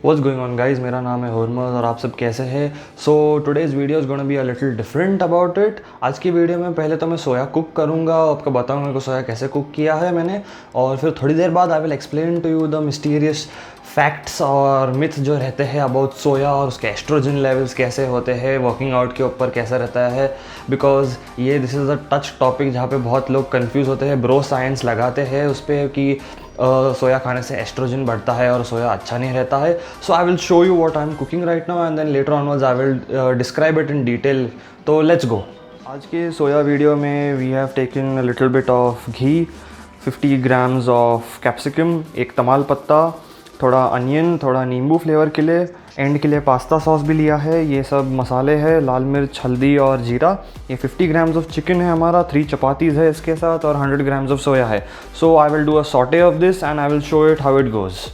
What's going on guys, मेरा नाम है हुरमज़ और आप सब कैसे हैं। सो today's video is gonna be a little different about it. आज की वीडियो में पहले तो मैं सोया कुक करूँगा, आपको बताऊँगा कि सोया कैसे कुक किया है मैंने, और फिर थोड़ी देर बाद I will explain to you the mysterious facts और मिथ जो रहते हैं अबाउट सोया और उसके एस्ट्रोजन लेवल्स कैसे होते हैं, वर्किंग आउट के ऊपर कैसा रहता है। बिकॉज ये this is a touch topic जहाँ पे बहुत लोग कंफ्यूज होते हैं, ब्रो साइंस लगाते हैं उस पर कि सोया खाने से एस्ट्रोजन बढ़ता है और सोया अच्छा नहीं रहता है। So I will show you what I am cooking right now and then later onwards I will describe it in detail. तो लेट्स गो। आज के सोया वीडियो में we have taken a little bit of ghee, 50 grams of capsicum, एक तमाल पत्ता, थोड़ा onion, थोड़ा नींबू फ्लेवर के लिए, एंड के लिए पास्ता सॉस भी लिया है। ये सब मसाले हैं, लाल मिर्च, हल्दी और जीरा। ये 50 ग्राम्स ऑफ चिकन है हमारा, 3 चपातीज़ है इसके साथ, और 100 ग्राम्स ऑफ सोया है। So I will do a sauté of this and I will show it how it goes.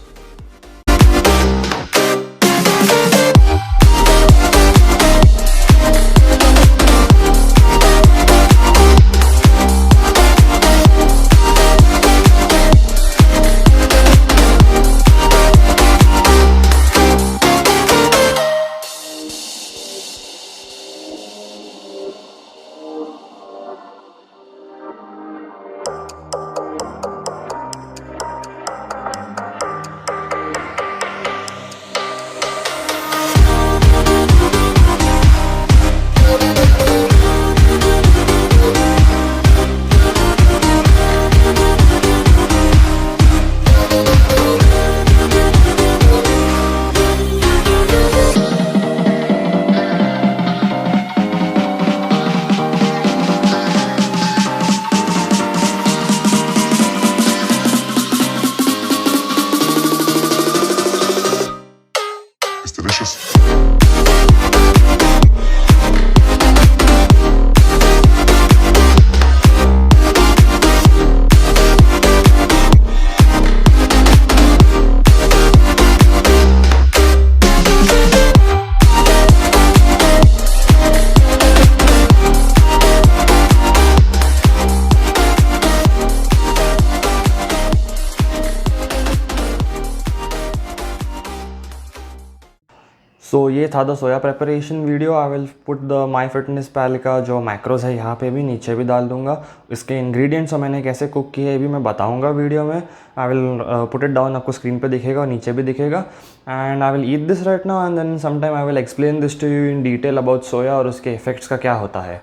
So ये था the soya preparation video. I will put the my fitness pal का जो macros है यहाँ पे भी नीचे भी डाल दूंगा। इसके इंग्रेडिएंट्स और मैंने कैसे कुक किए ये भी मैं बताऊंगा वीडियो में। I will put it down, आपको स्क्रीन पे दिखेगा और नीचे भी दिखेगा। And I will eat this right now and then some time I will explain this to you in detail about soya और उसके इफेक्ट्स का क्या होता है।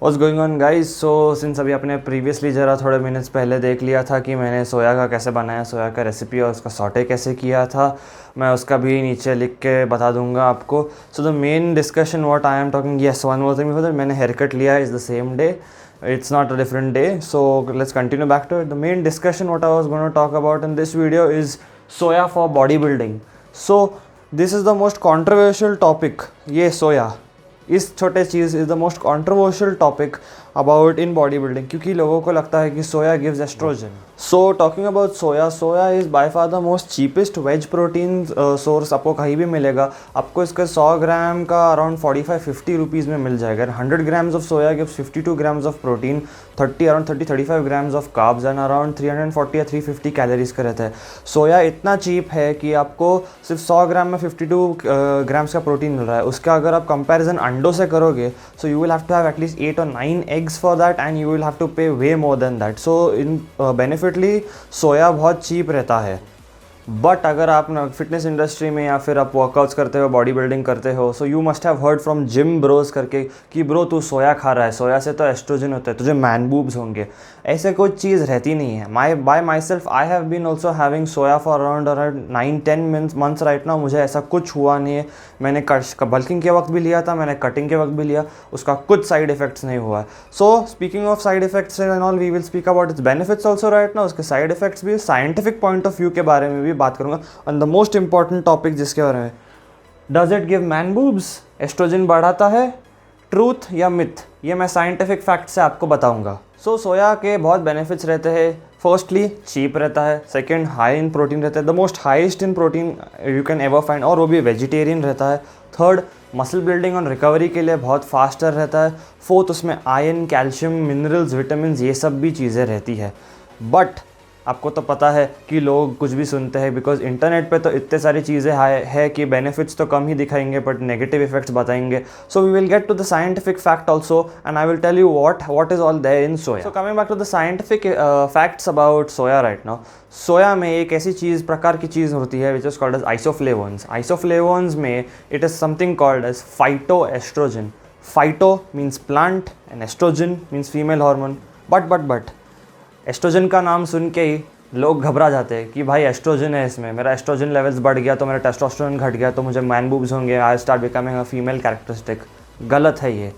What's going on guys? So since अभी अपने प्रीवियसली ज़रा थोड़े मिनट्स पहले देख लिया था कि मैंने सोया का कैसे बनाया, सोया का रेसिपी और उसका सॉटे कैसे किया था, मैं उसका भी नीचे लिख के बता दूंगा आपको। So the main discussion what I am talking, yes one more thing before that, मैंने हेयर कट लिया is the same day, it's not a different day. So let's continue back to it. The main discussion what I was going to talk about in this video is soya for bodybuilding. So this is the most controversial topic. ये soya इस छोटे चीज़ is the most controversial topic about in body building, क्योंकि लोगों को लगता है कि soya gives estrogen. So talking about soya, soya is by far the most cheapest veg protein source आपको कहीं भी मिलेगा। आपको इसका 100 ग्राम का अराउंड 45-50 रुपीज़ में मिल जाएगा। 100 grams of soya gives 52 grams of protein, 30-35 grams of carbs and around 340 या 350 कैलोरीज का रहता है। सोया इतना चीप है कि आपको सिर्फ 100 ग्राम में 52 ग्राम्स का प्रोटीन मिल रहा है। उसका अगर आप कंपैरिजन अंडों से करोगे, so you will have to have at least 8 or 9 eggs for that and you will have to pay way more than that. So in benefiटली सोया बहुत चीप रहता है। बट अगर आप फिटनेस इंडस्ट्री में या फिर आप वर्कआउट्स करते हो, बॉडी बिल्डिंग करते हो, so you must have heard from gym bros करके कि ब्रो तू सोया खा रहा है, सोया से तो एस्ट्रोजन होता है, तुझे मैन बूब्स होंगे। ऐसे कोई चीज़ रहती नहीं है। By myself I have been also having soya for around 9-10 months right now. मुझे ऐसा कुछ हुआ नहीं है। मैंने बल्किंग के वक्त भी लिया था, मैंने कटिंग के वक्त भी लिया, उसका कुछ साइड इफेक्ट्स नहीं हुआ है। So speaking of side effects and all, we will speak about its benefits also right now. उसके साइड इफेक्ट्स भी, साइंटिफिक पॉइंट ऑफ व्यू के बारे में भी बात करूँगा। And the most important topic जिसके बारे में, does it give man boobs, estrogen बढ़ाता है, ट्रूथ या मिथ, ये मैं साइंटिफिक फैक्ट से आपको बताऊंगा। सो सोया के बहुत बेनिफिट्स रहते हैं। फर्स्टली चीप रहता है, सेकंड हाई इन प्रोटीन रहता है, the most highest in protein you can ever find, और वो भी वेजिटेरियन रहता है। थर्ड, मसल बिल्डिंग और रिकवरी के लिए बहुत फास्टर रहता है। फोर्थ, उसमें आयरन, कैल्शियम, मिनरल्स, विटामिन, ये सब भी चीज़ें रहती है। बट आपको तो पता है कि लोग कुछ भी सुनते हैं, बिकॉज इंटरनेट पे तो इतने सारी चीज़ें है कि बेनिफिट्स तो कम ही दिखाएंगे बट नेगेटिव इफेक्ट्स बताएंगे. So we will get to the scientific fact also and I will tell you what is all there in soya. So coming back to the scientific facts about soya right now. Soya में एक ऐसी चीज़ प्रकार की चीज़ होती है which is called as isoflavones. Isoflavones में it is something called as phytoestrogen. Phyto means plant and estrogen means female hormone. But estrogen का नाम सुन के ही लोग घबरा जाते हैं कि भाई एस्ट्रोजन है इसमें, मेरा एस्ट्रोजन लेवल्स बढ़ गया तो मेरा टेस्टोस्टेरोन घट गया तो मुझे मैन बूब्स होंगे, I start becoming a female characteristic. गलत है ये.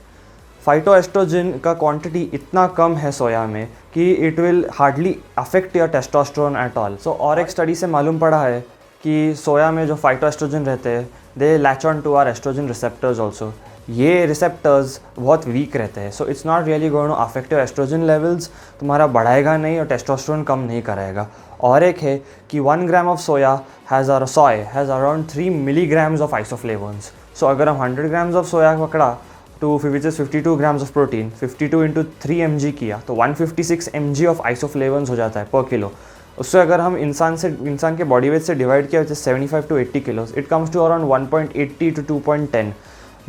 फाइटोएस्ट्रोजन का क्वांटिटी इतना कम है सोया में कि it will hardly affect your testosterone at all. So और एक स्टडी से मालूम पड़ा है कि सोया में जो फाइटोएस्ट्रोजन रहते हैं they latch on to our estrogen receptors also. ये रिसेप्टर्स बहुत वीक रहते हैं. So it's not really going to affect your estrogen levels. तुम्हारा बढ़ाएगा नहीं और टेस्टोस्टेरोन कम नहीं कराएगा. और एक है कि 1 gram of soya has around 3 milligrams of isoflavones. So अगर हम 100 ग्राम्स ऑफ सोया पकड़ा to which is 52 grams of protein, 52 into 3 mg किया तो 156 mg ऑफ आइसोफ्लेवोन्स हो जाता है पर किलो. उससे अगर हम इंसान के बॉडी वेट से डिवाइड किया which is 75 to 80 kilos, it comes to around 1.80 to 2.10.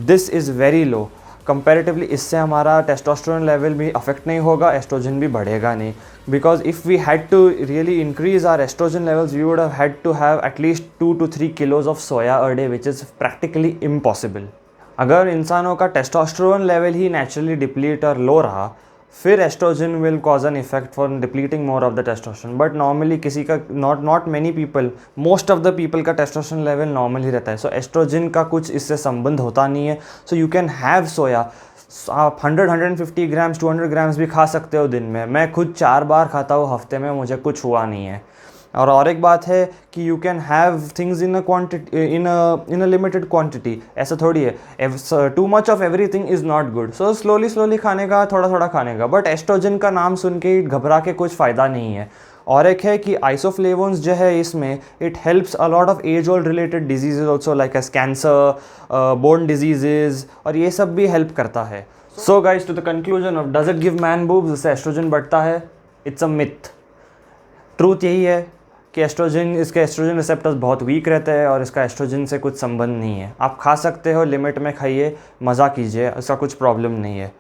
This is very low comparatively. इससे हमारा टेस्टोस्टेरोन लेवल भी अफेक्ट नहीं होगा, एस्ट्रोजन भी बढ़ेगा नहीं. Because if we had to really increase our estrogen levels we would have to have at least 2 to 3 kilos of soya a day which is practically impossible. अगर इंसानों का टेस्टोस्टेरोन लेवल ही नेचुरली डिप्लीट और low रहा फिर estrogen will cause an effect for depleting more of the testosterone. But normally किसी का not many people, most of the people का टेस्टोस्टेरोन लेवल नॉर्मल ही रहता है. सो एस्ट्रोजन का कुछ इससे संबंध होता नहीं है. सो यू कैन हैव सोया. आप 150 ग्राम्स 200 ग्राम्स भी खा सकते हो दिन में. मैं खुद 4 बार खाता हूँ हफ्ते में, मुझे कुछ हुआ नहीं है. और एक बात है कि you can have things in a limited quantity. ऐसा थोड़ी है too much of everything is not good. So slowly खाने का, थोड़ा खाने का. बट एस्ट्रोजन का नाम सुन के घबरा के कुछ फ़ायदा नहीं है. और एक है कि आइसोफ्लेवोन्स जो है इसमें it helps a lot of age old related diseases also like as cancer, bone diseases, और ये सब भी हेल्प करता है. So guys to the conclusion of does it give man boobs, जिससे एस्ट्रोजन बढ़ता है, इट्स अ मिथ. ट्रूथ यही है कि इसके एस्ट्रोजन रिसेप्टर्स बहुत वीक रहते हैं और इसका एस्ट्रोजन से कुछ संबंध नहीं है. आप खा सकते हो, लिमिट में खाइए, मज़ा कीजिए, इसका कुछ प्रॉब्लम नहीं है.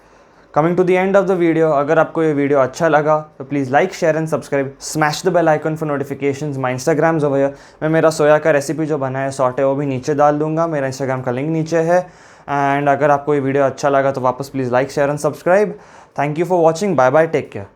Coming to the end of the video, अगर आपको ये वीडियो अच्छा लगा तो please like, share and subscribe. Smash the bell icon for notifications. My Instagram's over here. मैं मेरा सोया का रेसिपी जो बना है सॉटे वो भी नीचे डाल दूंगा. मेरा इंस्टाग्राम का लिंक नीचे है. एंड अगर आपको ये वीडियो अच्छा लगा तो वापस please like, share and subscribe. Thank you for watching. Bye bye, take care.